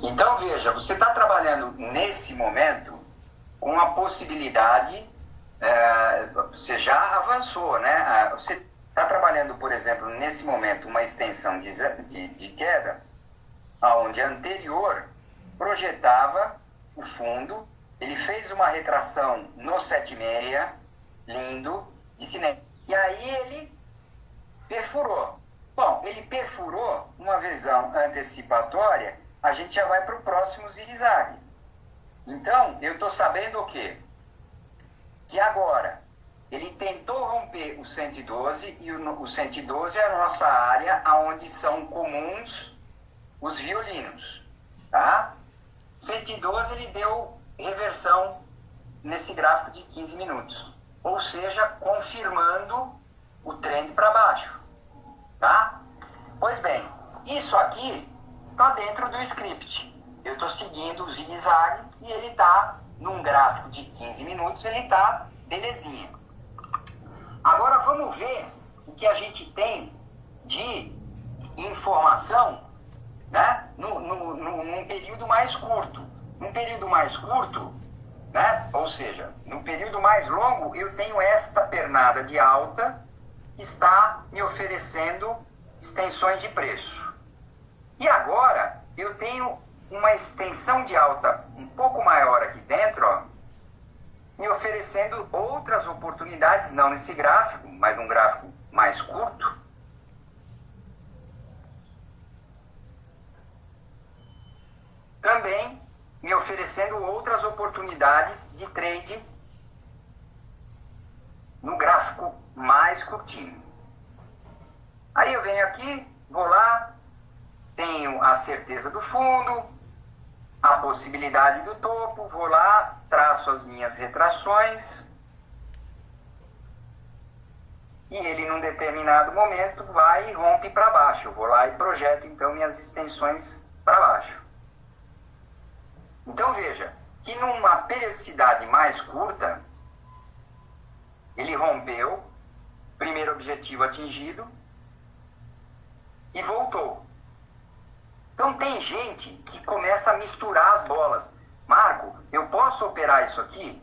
Então, veja, você está trabalhando nesse momento com a possibilidade, você já avançou, né? Você está trabalhando, por exemplo, nesse momento, uma extensão de queda, onde a anterior projetava o fundo, ele fez uma retração no 7,6, lindo, de cinema. E aí ele perfurou. Bom, ele perfurou uma visão antecipatória, a gente já vai para o próximo zigue-zague. Então, eu estou sabendo o quê? Que agora ele tentou romper o 112, e o 112 é a nossa área onde são comuns os violinos, tá? 112 ele deu reversão nesse gráfico de 15 minutos, ou seja, confirmando o trend para baixo, tá? Pois bem, isso aqui está dentro do script. Eu estou seguindo o zigue-zague e ele está num gráfico de 15 minutos, ele está belezinha. Agora vamos ver o que a gente tem de informação, né, num período mais curto. Num período mais curto, né, ou seja, no período mais longo, eu tenho esta pernada de alta que está me oferecendo extensões de preço. E agora eu tenho uma extensão de alta um pouco maior aqui dentro, ó, me oferecendo outras oportunidades, não nesse gráfico, mas num gráfico mais curto. Também me oferecendo outras oportunidades de trade no gráfico mais curtinho. Aí eu venho aqui, vou lá, tenho a certeza do fundo, a possibilidade do topo, vou lá, traço as minhas retrações e ele num determinado momento vai e rompe para baixo. Eu vou lá e projeto então minhas extensões para baixo. Então veja que numa periodicidade mais curta, ele rompeu, primeiro objetivo atingido, e voltou. Então tem gente que começa a misturar as bolas. Marco, eu posso operar isso aqui?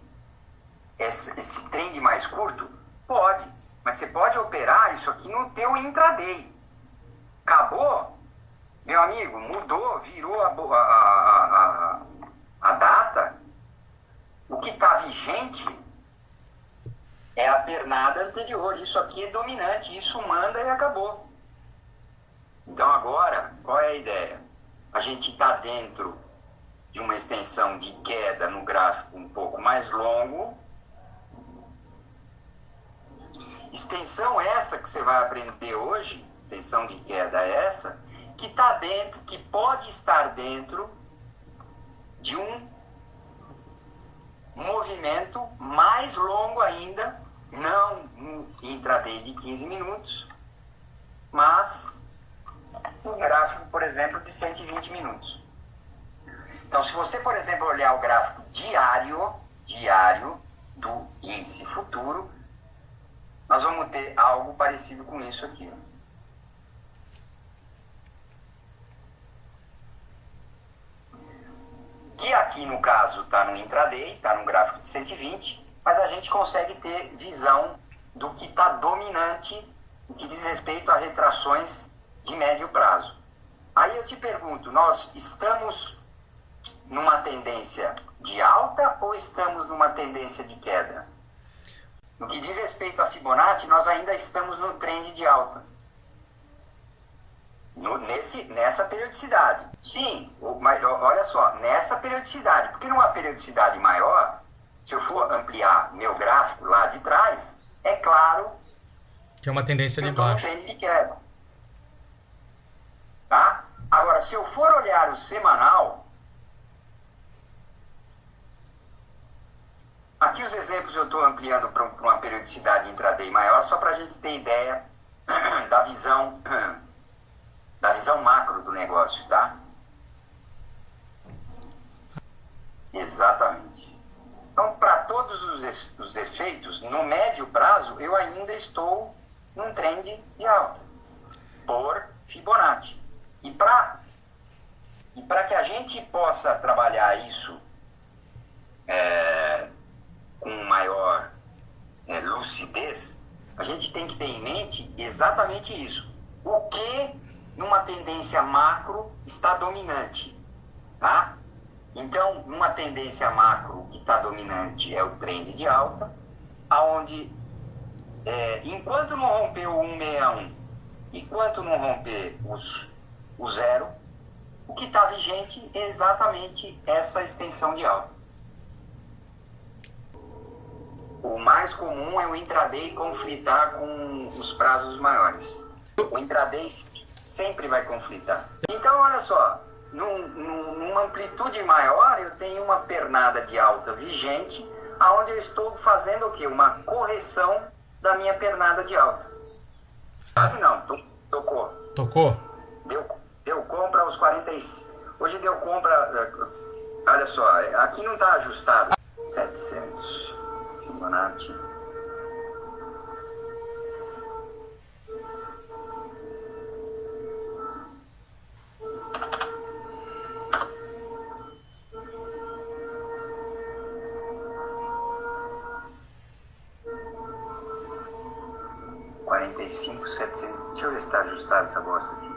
Esse trend mais curto? Pode, mas você pode operar isso aqui no teu intraday. Acabou, meu amigo, mudou, virou a data. O que está vigente é a pernada anterior. Isso aqui é dominante, isso manda e acabou. Então agora, qual é a ideia? A gente está dentro de uma extensão de queda no gráfico um pouco mais longo. Extensão essa que você vai aprender hoje, extensão de queda essa, que está dentro, que pode estar dentro de um movimento mais longo ainda, não no intraday de 15 minutos, mas um gráfico, por exemplo, de 120 minutos. Então, se você, por exemplo, olhar o gráfico diário do índice futuro, nós vamos ter algo parecido com isso aqui. Que aqui, no caso, está no intraday, está no gráfico de 120, mas a gente consegue ter visão do que está dominante no que diz respeito a retrações de médio prazo. Aí eu te pergunto, nós estamos numa tendência de alta ou estamos numa tendência de queda? No que diz respeito a Fibonacci, nós ainda estamos no trend de alta. Nessa periodicidade. Sim, mas olha só, nessa periodicidade. Porque numa periodicidade maior, se eu for ampliar meu gráfico lá de trás, é claro que é uma tendência que de eu estou no baixo. trend de queda. Tá? Agora, se eu for olhar o semanal, aqui os exemplos eu estou ampliando para uma periodicidade intraday maior, só para a gente ter ideia da visão macro do negócio, tá? Exatamente. Então, para todos os efeitos, no médio prazo, eu ainda estou num trend de alta, por Fibonacci. E para que a gente possa trabalhar isso com maior lucidez, a gente tem que ter em mente exatamente isso. O que numa tendência macro está dominante, tá? Então, numa tendência macro que está dominante é o trend de alta, aonde enquanto não romper o 161, enquanto não romper o zero, o que está vigente é exatamente essa extensão de alta. O mais comum é o intraday conflitar com os prazos maiores. O intraday sempre vai conflitar. Então, olha só, numa amplitude maior, eu tenho uma pernada de alta vigente, aonde eu estou fazendo o quê? Uma correção da minha pernada de alta. Quase não, tocou. Tocou? Deu compra aos 46. Hoje deu compra, olha só, aqui não está ajustado. 700. Fibonacci. $45, 700. Deixa eu ver se está ajustado essa bosta aqui.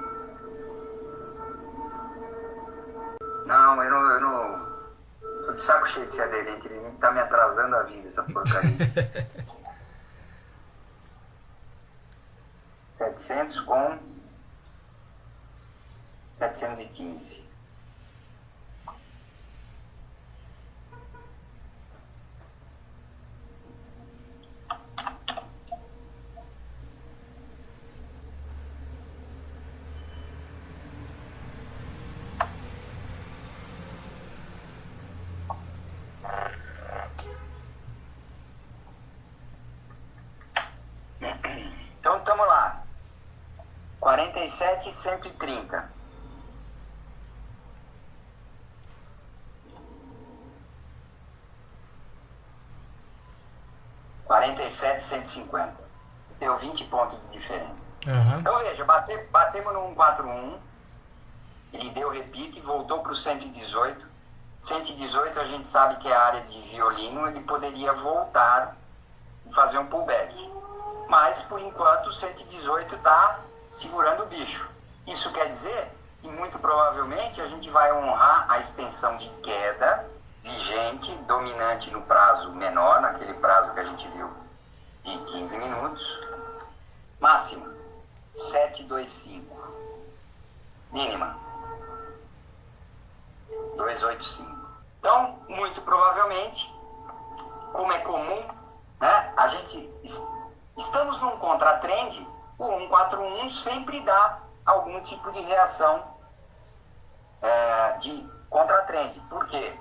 Não, eu não. Tô de saco cheio de ser aderente, ele tá me atrasando a vida, essa porcaria. 700 com 715. Então, estamos lá. 47, 130. $47,150. Deu 20 pontos de diferença. Uhum. Então, veja, batemos no 141. Ele deu repique, voltou para o 118. 118 a gente sabe que é a área de violino, ele poderia voltar e fazer um pullback. Mas, por enquanto, o 118 está segurando o bicho. Isso quer dizer que, muito provavelmente, a gente vai honrar a extensão de queda vigente, dominante no prazo menor, naquele prazo que a gente viu de 15 minutos. Máximo, 725. Mínima, 285. Então, muito provavelmente, como é comum, né, a gente... Estamos num contratrend, o 141 sempre dá algum tipo de reação de contratrend. Por quê?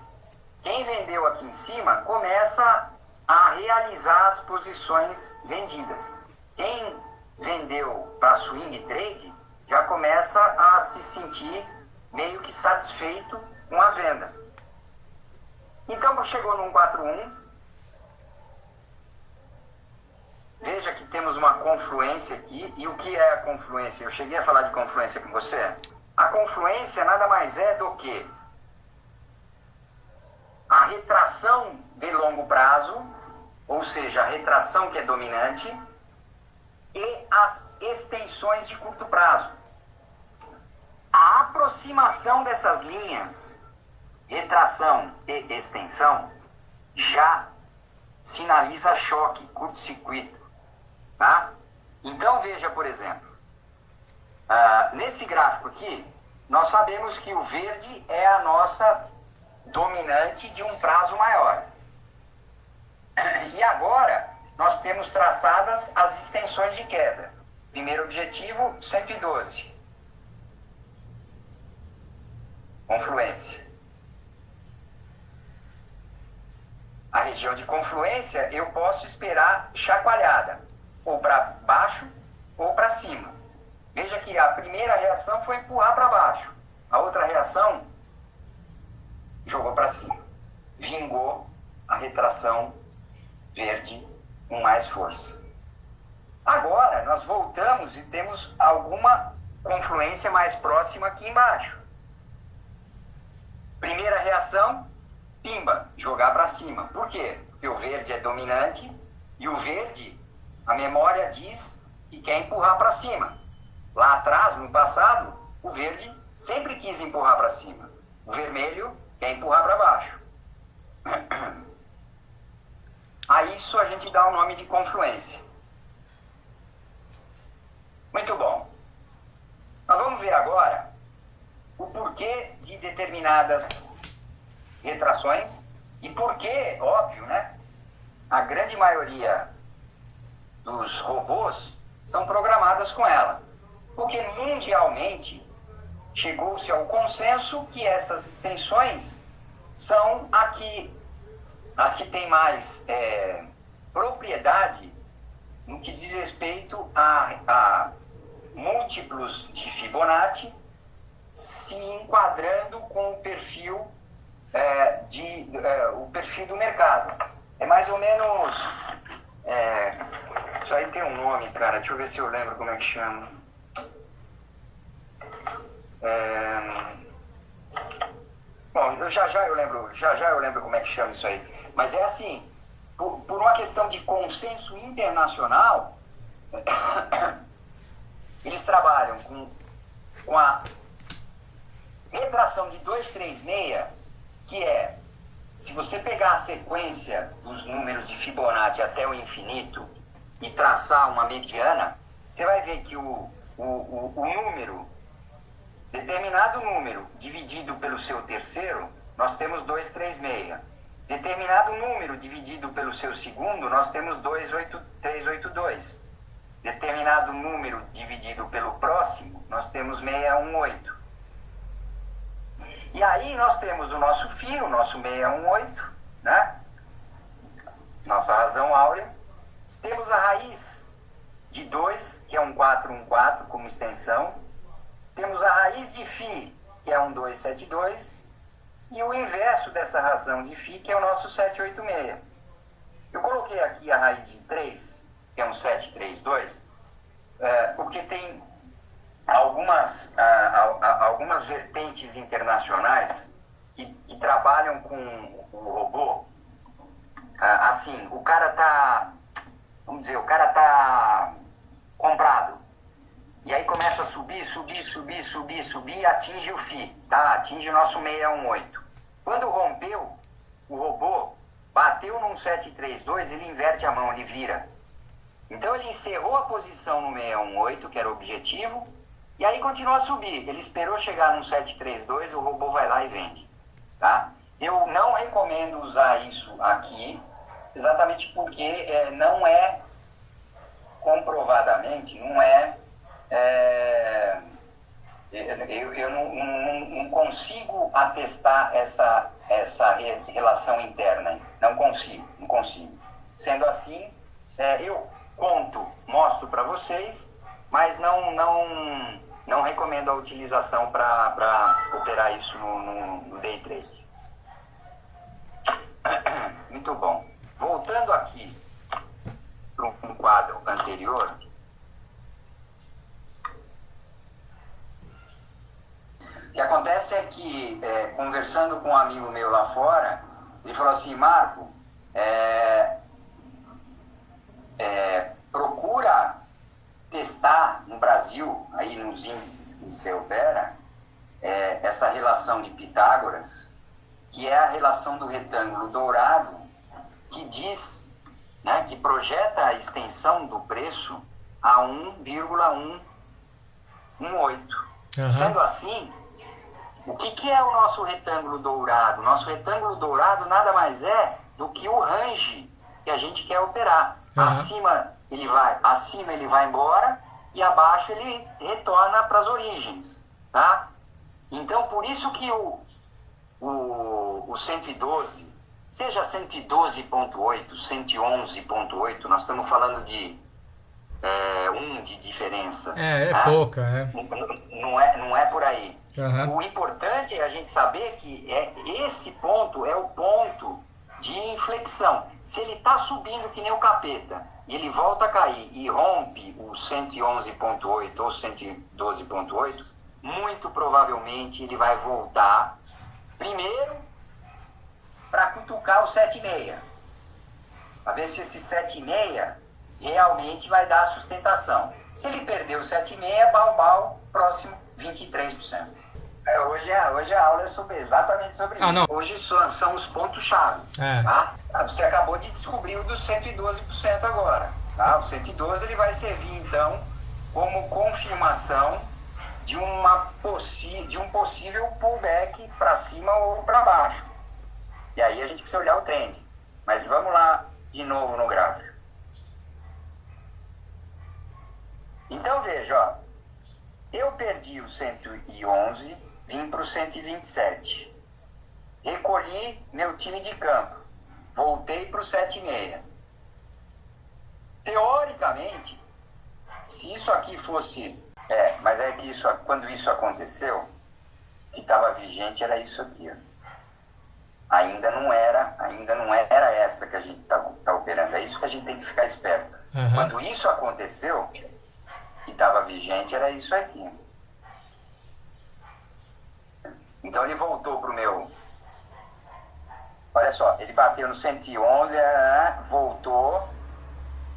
Quem vendeu aqui em cima começa a realizar as posições vendidas. Quem vendeu para swing trade já começa a se sentir meio que satisfeito com a venda. Então, chegou no 141. Veja que temos uma confluência aqui. E o que é a confluência? Eu cheguei a falar de confluência com você. A confluência nada mais é do que a retração de longo prazo, ou seja, a retração que é dominante, e as extensões de curto prazo. A aproximação dessas linhas, retração e extensão, já sinaliza choque, curto-circuito. Tá? Então, veja, por exemplo, nesse gráfico aqui, nós sabemos que o verde é a nossa dominante de um prazo maior. E agora, nós temos traçadas as extensões de queda. Primeiro objetivo, 112. Confluência. A região de confluência, eu posso esperar chacoalhada, ou para baixo ou para cima. Veja que a primeira reação foi empurrar para baixo. A outra reação jogou para cima. Vingou a retração verde com mais força. Agora, nós voltamos e temos alguma confluência mais próxima aqui embaixo. Primeira reação, pimba, jogar para cima. Por quê? Porque o verde é dominante e o verde, a memória diz que quer empurrar para cima. Lá atrás, no passado, o verde sempre quis empurrar para cima. O vermelho quer empurrar para baixo. A isso a gente dá o nome de confluência. Muito bom. Nós vamos ver agora o porquê de determinadas retrações e porquê, óbvio, né? A grande maioria dos robôs são programadas com ela. Porque mundialmente chegou-se ao consenso que essas extensões são as que têm mais propriedade no que diz respeito a múltiplos de Fibonacci se enquadrando com o perfil o perfil do mercado. É mais ou menos isso aí tem um nome, cara, deixa eu ver se eu lembro como é que chama. Bom, já eu lembro como é que chama isso aí. Mas é assim, por uma questão de consenso internacional, eles trabalham com a retração de 236, que é, se você pegar a sequência dos números de Fibonacci até o infinito e traçar uma mediana, você vai ver que o número, determinado número dividido pelo seu terceiro, nós temos 236. Determinado número dividido pelo seu segundo, nós temos 382. Determinado número dividido pelo próximo, nós temos 618. E aí nós temos o nosso φ, o nosso 618, né? Nossa razão áurea. Temos a raiz de 2, que é um 414 como extensão. Temos a raiz de φ, que é um 272. E o inverso dessa razão de φ, que é o nosso 786. Eu coloquei aqui a raiz de 3, que é um 732, porque tem algumas vertentes internacionais que trabalham com o robô. Assim, o cara tá comprado. E aí começa a subir, e atinge o φ, tá? Atinge o nosso 618. Quando rompeu, o robô bateu num 732, ele inverte a mão, ele vira. Então ele encerrou a posição no 618, que era o objetivo, e aí continua a subir. Ele esperou chegar num 732, o robô vai lá e vende, tá? Eu não recomendo usar isso aqui, exatamente porque não é, comprovadamente, eu não consigo atestar essa relação interna. Não consigo. Sendo assim, eu mostro para vocês, mas não recomendo a utilização para operar isso no day trade. Muito bom. Voltando aqui para um quadro anterior, o que acontece é que, conversando com um amigo meu lá fora, ele falou assim: Marco, procura testar no Brasil, aí nos índices que você opera, essa relação de Pitágoras, que é a relação do retângulo dourado, que diz, né, que projeta a extensão do preço a 1,118. Uhum. Sendo assim, o que é o nosso retângulo dourado? O nosso retângulo dourado nada mais é do que o range que a gente quer operar. Uhum. Acima ele vai embora e abaixo ele retorna para as origens, tá? Então, por isso que o 112, seja 112.8, 111.8, nós estamos falando de 1 de diferença. Tá? Pouca, Não é por aí. Uhum. O importante é a gente saber que esse ponto é o ponto de inflexão. Se ele está subindo que nem o capeta e ele volta a cair e rompe o 111.8 ou 112.8, muito provavelmente ele vai voltar Primeiro, para cutucar o 7,6. Para ver se esse 7,6 realmente vai dar sustentação. Se ele perder o 7,6, bal, próximo 23%. Hoje a aula é exatamente sobre isso. Não. Hoje são os pontos chaves. Tá? Você acabou de descobrir o do 112% agora. Tá? O 112 ele vai servir, então, como confirmação de um possível pullback para cima ou para baixo. E aí a gente precisa olhar o trend. Mas vamos lá de novo no gráfico. Então veja, ó, eu perdi o 111, vim para o 127. Recolhi meu time de campo. Voltei para o 7,6. Teoricamente, se isso aqui fosse... mas é que quando isso aconteceu, o que estava vigente era isso aqui, ó. Ainda não era essa que a gente tá operando. É isso que a gente tem que ficar esperto. Uhum. Quando isso aconteceu, que estava vigente era isso aqui. Então ele voltou pro meu... Olha só, ele bateu no 111, voltou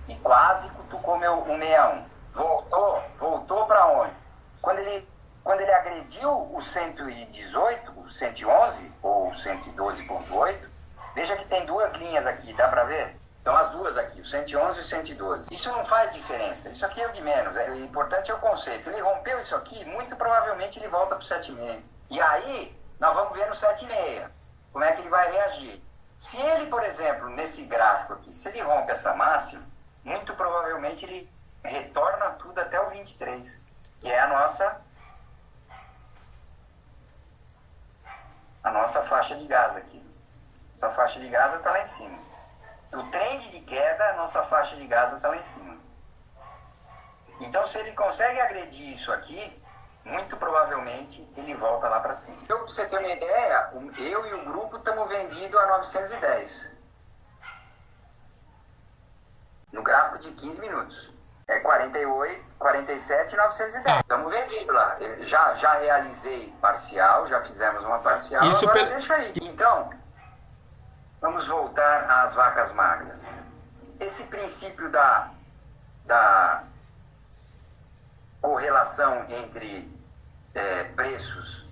e quase cutucou o 61. Voltou para onde? Quando ele agrediu o 118, o 111 ou o 112.8, veja que tem duas linhas aqui, dá para ver? Então as duas aqui, o 111 e o 112. Isso não faz diferença, isso aqui é o de menos, o importante é o conceito. Ele rompeu isso aqui, muito provavelmente ele volta para o 7,5. E aí, nós vamos ver no 7,6, como é que ele vai reagir. Se ele, por exemplo, nesse gráfico aqui, se ele rompe essa máxima, muito provavelmente ele retorna tudo até o 23, que é a nossa faixa de gás aqui. Essa faixa de gás está lá em cima. O trend de queda, a nossa faixa de gás está lá em cima. Então, se ele consegue agredir isso aqui, muito provavelmente ele volta lá para cima. Então, para você ter uma ideia, eu e o grupo estamos vendidos a 910. No gráfico de 15 minutos. É 48, 47 910. Estamos vendidos lá. Eu já realizei parcial, já fizemos uma parcial, isso agora deixa aí. Então, vamos voltar às vacas magras. Esse princípio da correlação entre preços,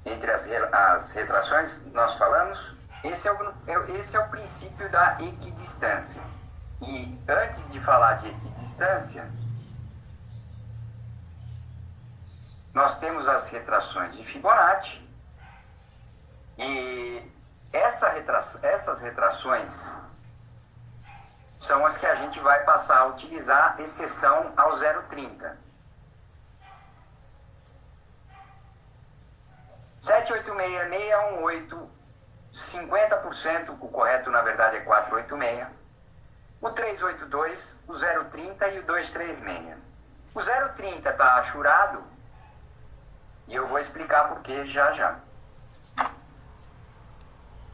entre as retrações, nós falamos, esse é o princípio da equidistância. E antes de falar de equidistância, nós temos as retrações de Fibonacci, e essas retrações são as que a gente vai passar a utilizar, exceção ao 0,30. 786, 618, 50%, o correto na verdade é 486. O 382, o 030 e o 236. O 030 está achurado e eu vou explicar por que já.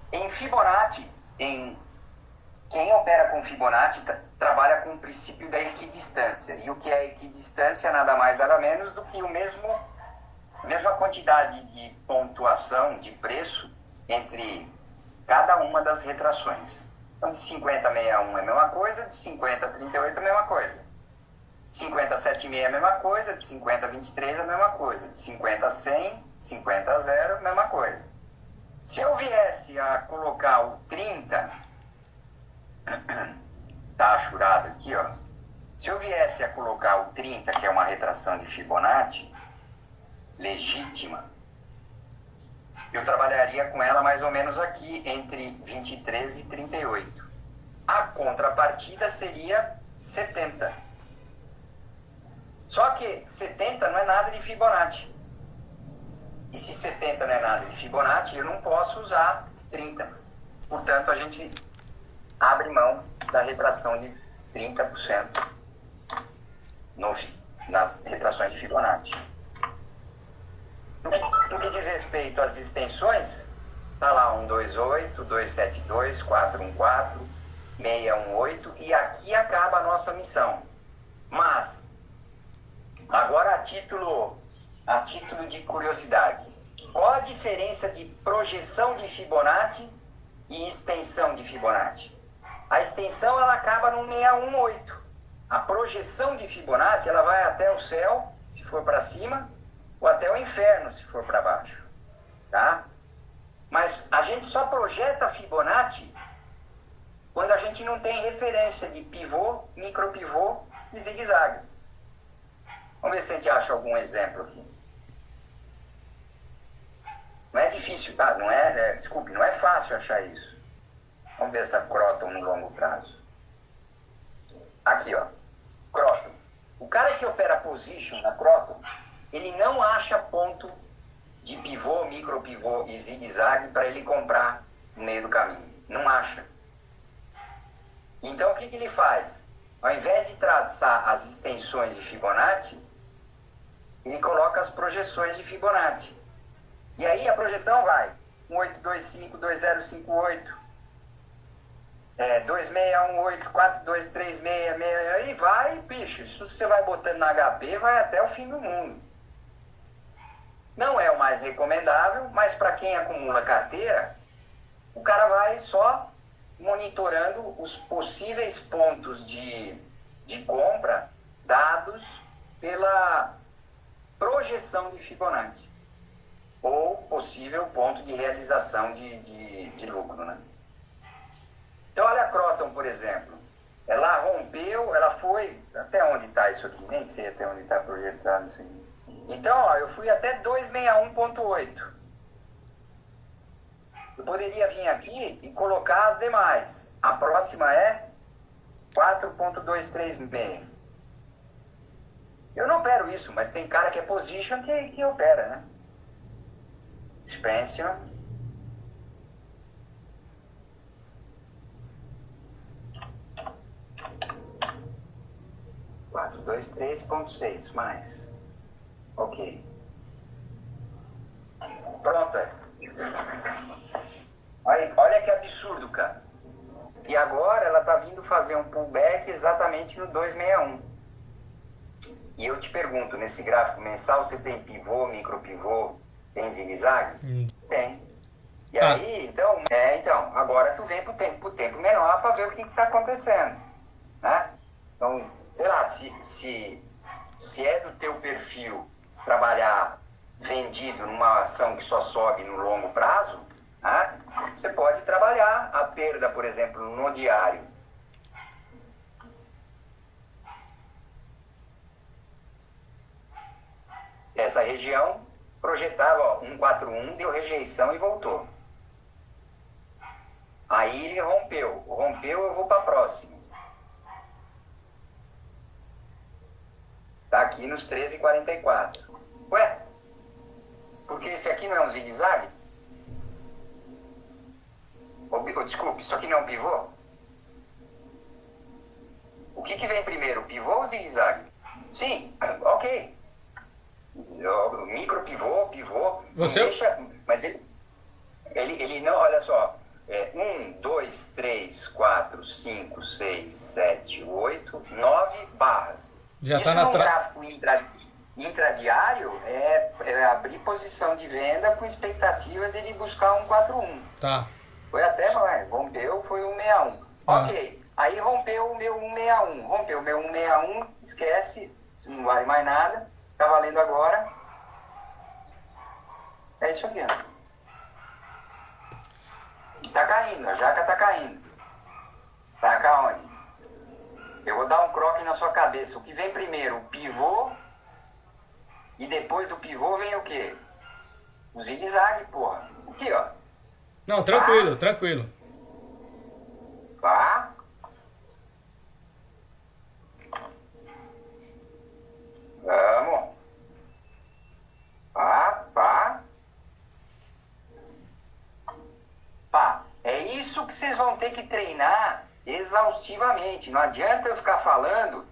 Em Fibonacci, quem opera com Fibonacci trabalha com o princípio da equidistância. E o que é equidistância? Nada mais, nada menos do que a mesma quantidade de pontuação, de preço, entre cada uma das retrações. Então, de 50 a 61 é a mesma coisa, de 50 a 38 é a mesma coisa. De 50 a 76 é a mesma coisa, de 50 a 23 é a mesma coisa. De 50 a 100, 50 a 0 é a mesma coisa. Se eu viesse a colocar o 30, tá achurado aqui, ó. Se eu viesse a colocar o 30, que é uma retração de Fibonacci, legítima, eu trabalharia com ela mais ou menos aqui, entre 23 e 38. A contrapartida seria 70. Só que 70 não é nada de Fibonacci. E se 70 não é nada de Fibonacci, eu não posso usar 30. Portanto, a gente abre mão da retração de 30% nas retrações de Fibonacci. No que diz respeito às extensões, está lá 128, 272, 414, 618 e aqui acaba a nossa missão. Mas, agora a título de curiosidade, Qual a diferença de projeção de Fibonacci e extensão de Fibonacci? A extensão ela acaba no 618. A projeção de Fibonacci ela vai até o céu, se for para cima, ou até o inferno, se for para baixo. Tá? Mas a gente só projeta Fibonacci quando a gente não tem referência de pivô, micropivô e zigue-zague. Vamos ver se a gente acha algum exemplo aqui. Não é difícil, tá? Desculpe, não é fácil achar isso. Vamos ver essa Croton no longo prazo. Aqui, ó. Croton. O cara que opera position na Croton, ele não acha ponto de pivô, micropivô e zigue-zague para ele comprar no meio do caminho. Não acha. Então, o que ele faz? Ao invés de traçar as extensões de Fibonacci, ele coloca as projeções de Fibonacci. E aí a projeção vai 1825, 2058, 2618, 4236, aí vai, bicho, isso você vai botando na HP, vai até o fim do mundo. Não é o mais recomendável, mas para quem acumula carteira, o cara vai só monitorando os possíveis pontos de compra dados pela projeção de Fibonacci ou possível ponto de realização de lucro, né? Então olha a Croton, por exemplo, ela rompeu, ela foi, até onde está isso aqui? Nem sei até onde está projetado isso aqui. Então, ó, eu fui até 261.8. Eu poderia vir aqui e colocar as demais. A próxima é 4.236. Eu não opero isso, mas tem cara que é position que opera, né? Expansion. Quatro, dois, 3.6 mais. Ok. Pronto. Olha que absurdo, cara. E agora ela tá vindo fazer um pullback exatamente no 261. E eu te pergunto, nesse gráfico mensal você tem pivô, micropivô, tem zigue-zague? Tem. E aí, então, agora tu vem pro tempo menor para ver o que está acontecendo, né? Então, sei lá, se é do teu perfil trabalhar vendido numa ação que só sobe no longo prazo, né? Você pode trabalhar a perda, por exemplo, no diário. Essa região projetava, ó, 141, deu rejeição e voltou. Aí ele rompeu, eu vou para a próxima. Tá aqui nos 13,44. Ué, porque esse aqui não é um zigue-zague? Desculpe, isso aqui não é um pivô? O que vem primeiro, pivô ou zigue-zague? Sim, ok. Micro pivô, você... deixa, mas ele não, olha só, 1, 2, 3, 4, 5, 6, 7, 8, 9 barras. Já isso tá num gráfico intradiário é abrir posição de venda com expectativa dele buscar 141. Tá. Foi até, rompeu, foi 161. Ok, aí rompeu o meu 161, rompeu o meu 161, esquece, não vale mais nada. Tá valendo agora. É isso aqui, ó. Tá caindo, a jaca tá caindo. Tá cá onde? Eu vou dar um croque na sua cabeça. O que vem primeiro? O pivô. E depois do pivô vem o quê? O zigue-zague, porra. Aqui, ó. Não, tranquilo, tranquilo. Tá. Vamos. Pá. É isso que vocês vão ter que treinar exaustivamente. Não adianta eu ficar falando,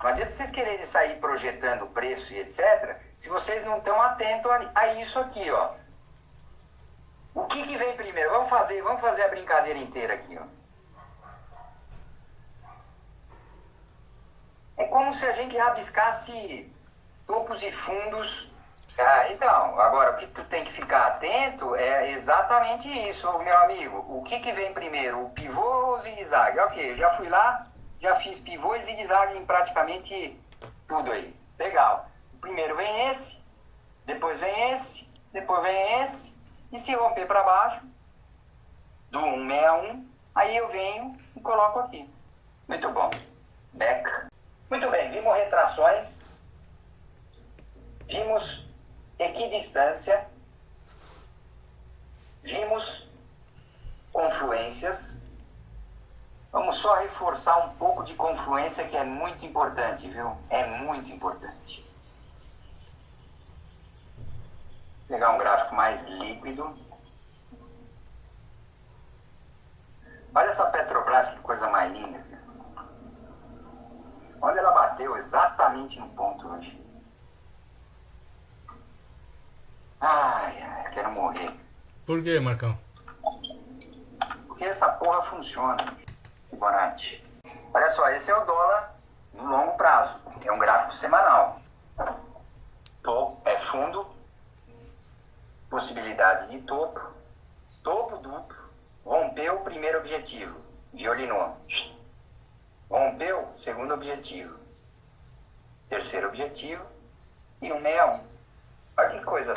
não adianta vocês quererem sair projetando preço e etc., se vocês não estão atentos a isso aqui, ó. O que vem primeiro? Vamos fazer a brincadeira inteira aqui, ó. É como se a gente rabiscasse topos e fundos Então, agora o que tu tem que ficar atento é exatamente isso, meu amigo. O que vem primeiro, o pivô ou o zigue-zague? Ok, eu já fui lá, já fiz pivô e zigue-zague em praticamente tudo aí. Legal. Primeiro vem esse, depois vem esse, depois vem esse. E se romper para baixo, do 161, aí eu venho e coloco aqui. Muito bom. Back. Muito bem, vimos retrações. Vimos equidistância, vimos confluências. Vamos só reforçar um pouco de confluência, que é muito importante, viu? É muito importante. Vou pegar um gráfico mais líquido. Olha essa Petrobras, que coisa mais linda. Olha, ela bateu exatamente no ponto hoje. Ai, quero morrer. Por quê, Marcão? Porque essa porra funciona, Fibonacci. Olha só, esse é o dólar no longo prazo. É um gráfico semanal. É fundo, possibilidade de topo, topo duplo, rompeu o primeiro objetivo, violinou. Rompeu o segundo objetivo, terceiro objetivo e 161. Olha que coisa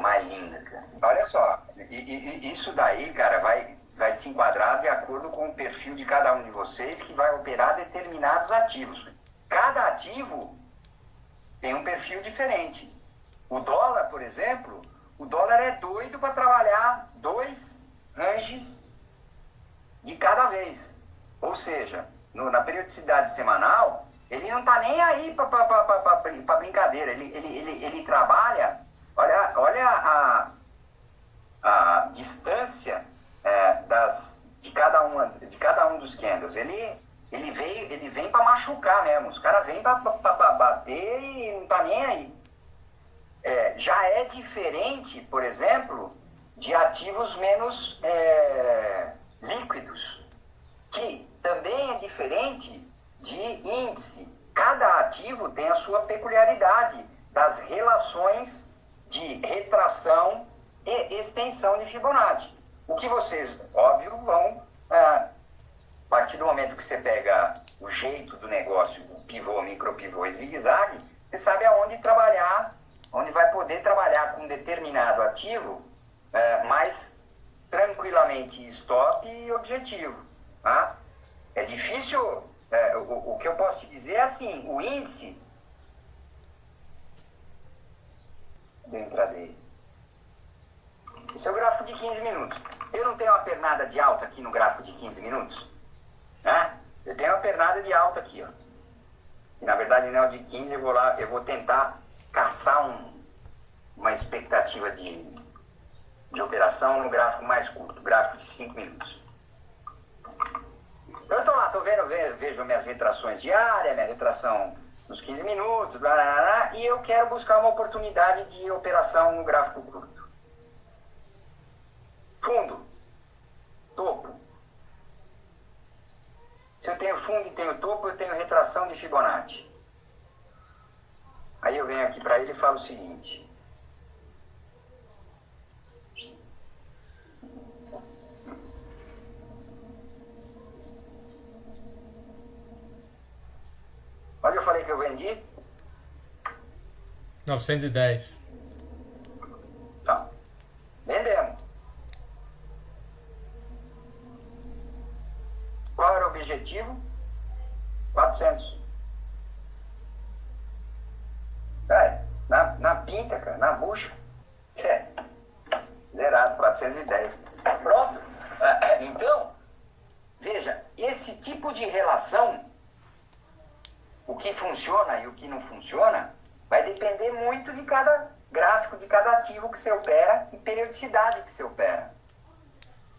mais linda, cara. Olha só, isso daí, cara, vai se enquadrar de acordo com o perfil de cada um de vocês, que vai operar determinados ativos. Cada ativo tem um perfil diferente. O dólar, por exemplo, o dólar é doido para trabalhar 2 ranges de cada vez. Ou seja, na periodicidade semanal, ele não está nem aí para brincadeira. Ele trabalha, olha a distância de cada um dos candles. Ele vem para machucar mesmo. Os caras vêm para bater e não está nem aí. Já é diferente, por exemplo, de ativos menos líquidos, que também é diferente de índice. Cada ativo tem a sua peculiaridade das relações de retração e extensão de Fibonacci. O que vocês, óbvio, vão, a partir do momento que você pega o jeito do negócio, o pivô, micropivô e zigue-zague, você sabe aonde trabalhar, onde vai poder trabalhar com um determinado ativo mais tranquilamente stop e objetivo. Tá? É difícil. O que eu posso te dizer é assim, o índice do intraday. Esse é o gráfico de 15 minutos. Eu não tenho uma pernada de alta aqui no gráfico de 15 minutos? Né? Eu tenho uma pernada de alta aqui, ó. E na verdade não é o de 15, eu vou tentar caçar uma expectativa de operação no gráfico mais curto, gráfico de 5 minutos. Eu estou lá, vejo minhas retrações diárias, minha retração nos 15 minutos, blá, blá, blá, e eu quero buscar uma oportunidade de operação no gráfico curto. Fundo, topo. Se eu tenho fundo e tenho topo, eu tenho retração de Fibonacci. Aí eu venho aqui para ele e falo o seguinte. Onde eu falei que eu vendi? 910. Tá. Vendemos. Qual era o objetivo? 400. Na pinta, cara, na bucha. Zerado, 410. Pronto. Então, veja, esse tipo de relação, o que funciona e o que não funciona, vai depender muito de cada gráfico, de cada ativo que você opera e periodicidade que você opera.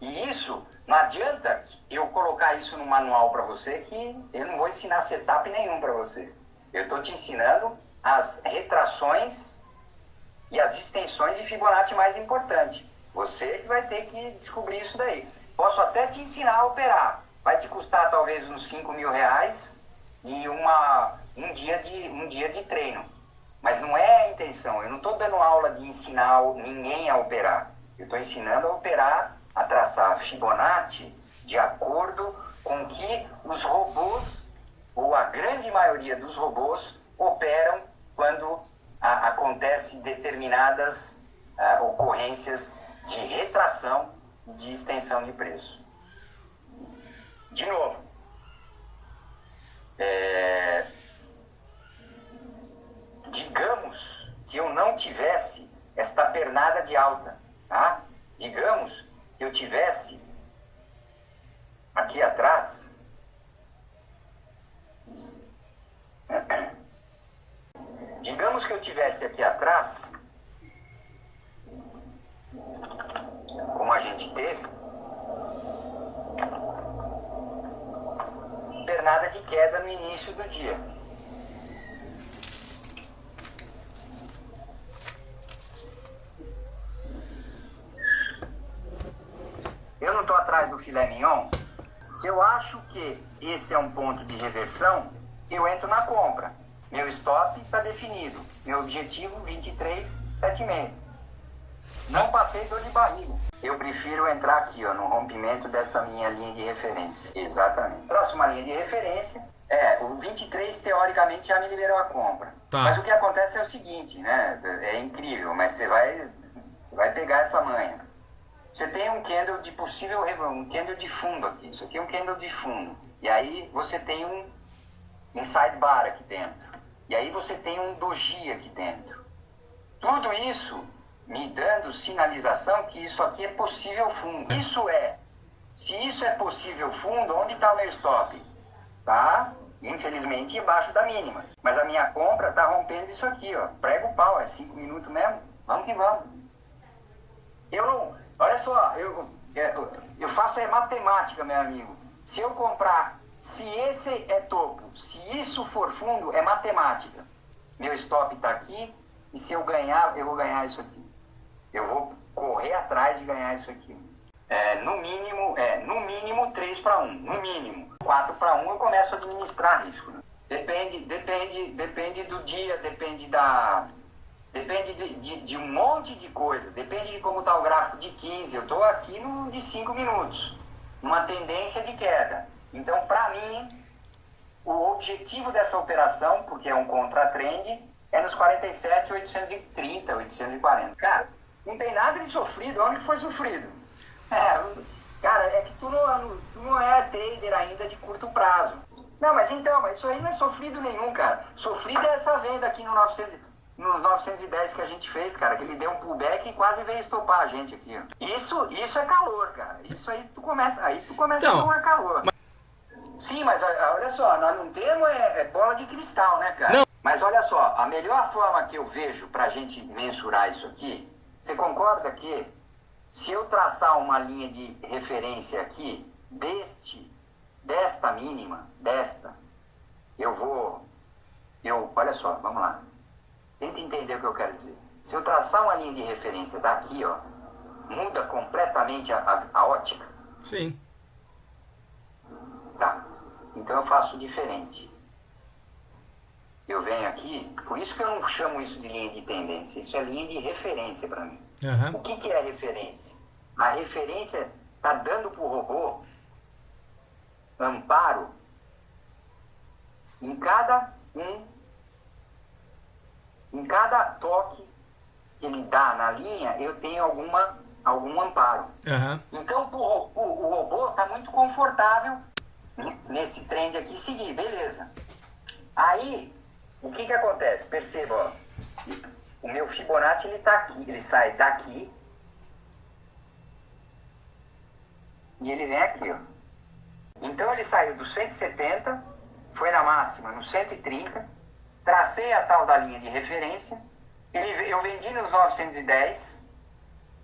E isso, não adianta eu colocar isso no manual para você, que eu não vou ensinar setup nenhum para você. Eu estou te ensinando as retrações e as extensões de Fibonacci mais importantes. Você que vai ter que descobrir isso daí. Posso até te ensinar a operar. Vai te custar talvez uns R$5.000 e um dia de treino. Mas não é a intenção. Eu não estou dando aula de ensinar ninguém a operar. Eu estou ensinando a operar, a traçar Fibonacci de acordo com que os robôs, ou a grande maioria dos robôs, operam quando acontece determinadas ocorrências de retração e de extensão de preço. De novo, digamos que eu não tivesse esta pernada de alta, tá? Digamos que eu tivesse aqui atrás como a gente teve, pernada de queda no início do dia. Eu não estou atrás do filé mignon. Se eu acho que esse é um ponto de reversão, eu entro na compra. Meu stop está definido. Meu objetivo 23,76. Não passei dor de barriga. Eu prefiro entrar aqui, ó, no rompimento dessa minha linha de referência. Exatamente. Traço uma linha de referência. O 23 teoricamente já me liberou a compra. Tá. Mas o que acontece é o seguinte, né? É incrível, mas você vai pegar essa manha. Você tem um candle de possível, um candle de fundo aqui. Isso aqui é um candle de fundo. E aí você tem um inside bar aqui dentro. E aí você tem um doji aqui dentro. Tudo isso me dando sinalização que isso aqui é possível fundo. Se isso é possível fundo, onde está o meu stop? Tá, infelizmente, embaixo da mínima. Mas a minha compra está rompendo isso aqui, ó. Prega o pau, é 5 minutos mesmo. Vamos que vamos. Eu não... Olha só, eu faço matemática, meu amigo. Se eu comprar, se esse é topo, se isso for fundo, é matemática. Meu stop está aqui, e se eu ganhar, eu vou ganhar isso aqui. Eu vou correr atrás de ganhar isso aqui. No mínimo 3 para 1, no mínimo. 4 para 1 eu começo a administrar risco. Né? Depende do dia, depende de um monte de coisa, depende de como está o gráfico de 15, eu estou aqui no de 5 minutos, numa tendência de queda. Então, para mim, o objetivo dessa operação, porque é um contra-trend, é nos 47, 830, 840. Cara, não tem nada de sofrido, onde que foi sofrido? Cara, é que tu não é trader ainda de curto prazo. Não, mas isso aí não é sofrido nenhum, cara. Sofrido é essa venda aqui no 910 que a gente fez, cara, que ele deu um pullback e quase veio estopar a gente aqui. Ó. Isso é calor, cara. Isso aí tu começa então, a tomar calor. Sim, mas olha só, nós não temos bola de cristal, né, cara? Não. Mas olha só, a melhor forma que eu vejo pra gente mensurar isso aqui, você concorda que se eu traçar uma linha de referência aqui, desta mínima, olha só, vamos lá. Tenta entender o que eu quero dizer. Se eu traçar uma linha de referência daqui, ó, muda completamente a ótica? Sim. Tá. Então eu faço diferente. Eu venho aqui, por isso que eu não chamo isso de linha de tendência. Isso é linha de referência para mim. Uhum. O que é referência? A referência está dando para o robô amparo em cada toque que ele dá na linha, eu tenho algum amparo. Uhum. Então, o robô está muito confortável nesse trend aqui seguir, beleza. Aí, o que acontece? Perceba, ó, o meu Fibonacci ele está aqui, ele sai daqui e ele vem aqui, ó. Então, ele saiu do 170, foi na máxima no 130, tracei a tal da linha de referência, eu vendi nos 910,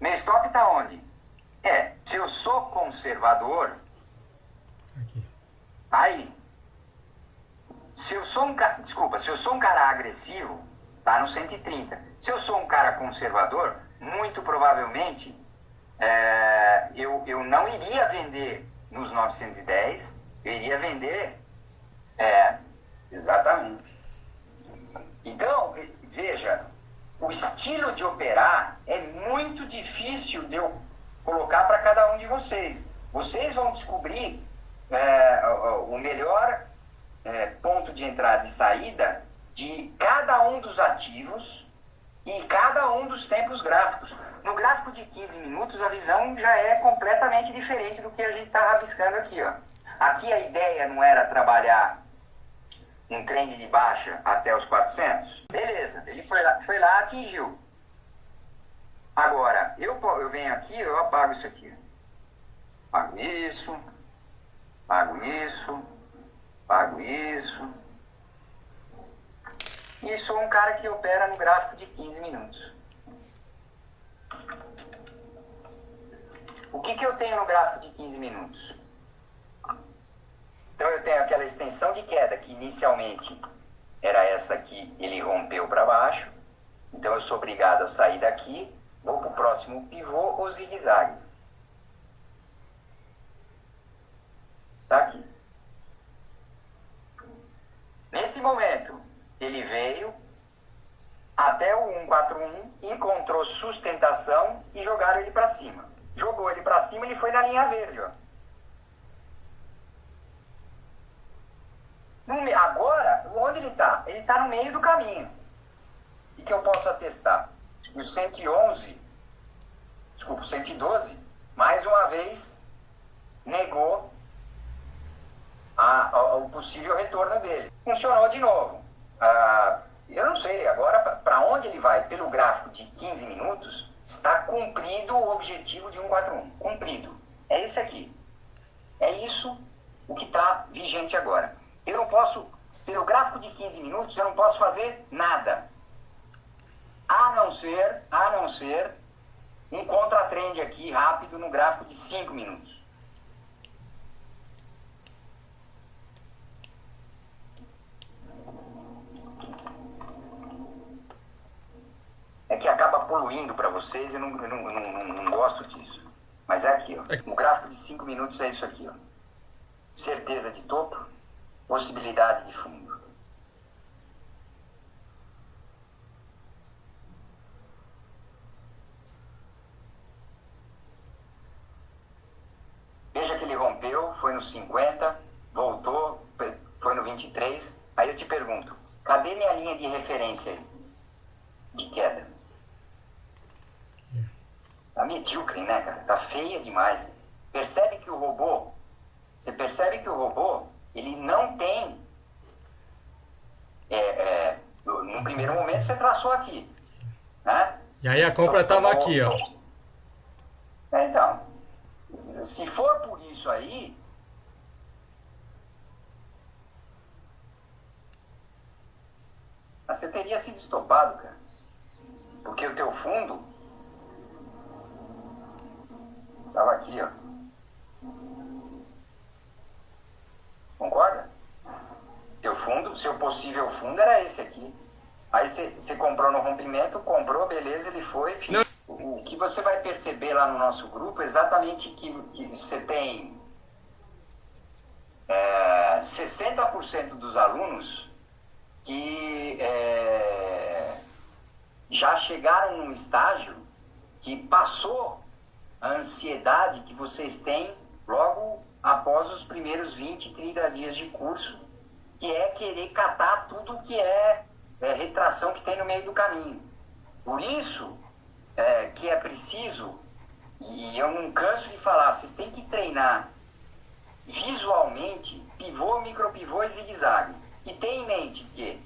meu stop está onde? Se eu sou conservador, aqui. Aí, se eu sou um cara agressivo, tá no 130. Se eu sou um cara conservador, muito provavelmente eu não iria vender nos 910, eu iria vender exatamente. Então, veja, vocês. Vocês vão descobrir o melhor ponto de entrada e saída de cada um dos ativos e cada um dos tempos gráficos. No gráfico de 15 minutos, a visão já é completamente diferente do que a gente está rabiscando aqui. Ó. Aqui a ideia não era trabalhar um trend de baixa até os 400? Beleza, ele foi lá, atingiu. Agora, eu venho aqui, eu apago isso aqui. Pago isso, pago isso, pago isso. E sou um cara que opera no gráfico de 15 minutos. O que eu tenho no gráfico de 15 minutos? Então eu tenho aquela extensão de queda que inicialmente era essa aqui, ele rompeu para baixo. Então eu sou obrigado a sair daqui, vou para o próximo pivô ou zigue-zague. Está aqui. Nesse momento, ele veio até o 141, encontrou sustentação e jogaram ele para cima. Jogou ele para cima, ele foi na linha verde. Ó. Agora, onde ele está? Ele está no meio do caminho. E que eu posso atestar? O 111, desculpa, o 112, mais uma vez, negou o possível retorno dele. Funcionou de novo. Eu não sei, agora para onde ele vai? Pelo gráfico de 15 minutos, está cumprido o objetivo de 141. Cumprido. É esse aqui. É isso o que está vigente agora. Eu não posso, pelo gráfico de 15 minutos, eu não posso fazer nada. A não ser um contra-trend aqui rápido no gráfico de 5 minutos. É que acaba poluindo para vocês e eu não gosto disso. Mas é aqui, ó. O gráfico de 5 minutos é isso aqui, ó. Certeza de topo, possibilidade de fundo. Veja que ele rompeu, foi no 50, voltou, foi no 23. Aí eu te pergunto, cadê minha linha de referência aí? De queda? Tá medíocre, né, cara? Tá feia demais. Percebe que o robô, ele não tem, no primeiro momento você traçou aqui, né? E aí a compra estava aqui, ó. Então, se for por isso aí, você teria sido estopado, cara. Porque o teu fundo estava aqui, ó. Concorda? Teu fundo, seu possível fundo era esse aqui. Aí você comprou no rompimento, comprou, beleza, ele foi. O que você vai perceber lá no nosso grupo é exatamente que você tem 60% dos alunos que já chegaram num estágio que passou a ansiedade que vocês têm logo após os primeiros 20, 30 dias de curso, que é querer catar tudo que é retração que tem no meio do caminho. Por isso que é preciso, e eu não canso de falar, vocês têm que treinar visualmente pivô, micropivô e zigue-zague. E tenha em mente que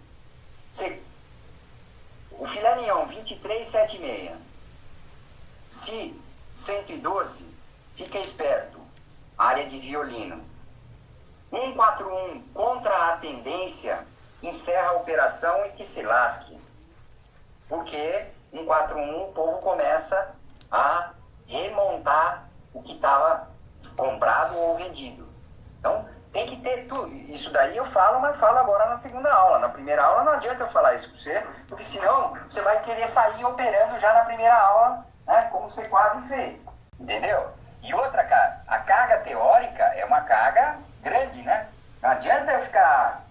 o filé mignon 23,76, se 112, fica esperto, área de violino. 141 contra a tendência, encerra a operação e que se lasque. Porque 141 o povo começa a remontar o que estava comprado ou vendido. Então, tem que ter tudo. Isso daí eu falo, mas falo agora na segunda aula. Na primeira aula não adianta eu falar isso para você, porque senão você vai querer sair operando já na primeira aula, né, como você quase fez. Entendeu? E outra, cara, a carga teórica é uma carga grande, né? Não adianta eu ficar,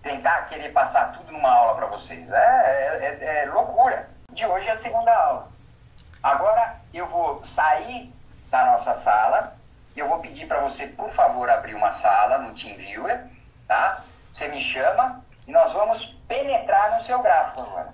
tentar querer passar tudo numa aula para vocês. É loucura. De hoje é a segunda aula. Agora eu vou sair da nossa sala. Eu vou pedir para você, por favor, abrir uma sala no TeamViewer, tá? Você me chama e nós vamos penetrar no seu gráfico agora.